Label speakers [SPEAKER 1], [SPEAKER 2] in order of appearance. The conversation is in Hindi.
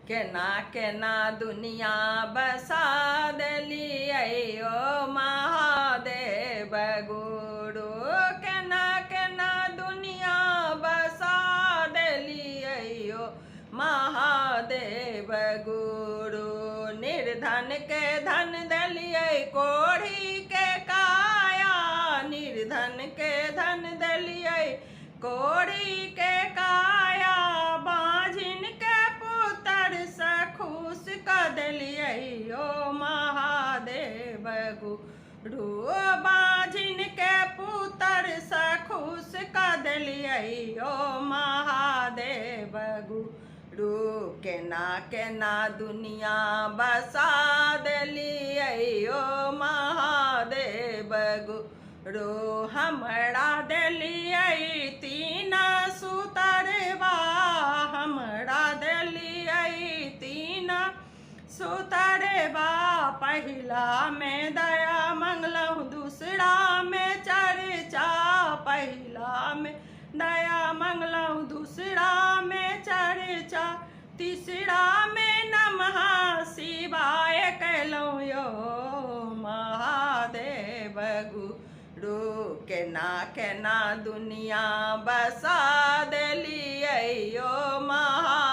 [SPEAKER 1] केना दुनिया बसा देलियै ओ महादेव गुरु। केना दुनिया बसा देलियै ओ महादेव गुरु। निर्धन के धन देलियै कोढ़ी के काया, निर्धन के धन देलियै कोढ़ी के काया। बाझिन के पुत्र से खुश क देलियै ओ महादेव गुरु। बाझिन के पुत्र से खुश क देलियै ओ महादेव गुरु। केना दुनिया बसा देलियै ओ महादेव गुरु। हमरा देलियै तीन सुतरबा, हमरा देलियै तीन सुतरबा। पहिला में दया मंगलहु, दूसरा में चर्चा। पहिला में दया मंगलहु, दूसरा में चर्चा। तीसरा में नमः शिवाय कहलहुँ यो महादेव गुरु। केना दुनिया बसा देलियै ओ महा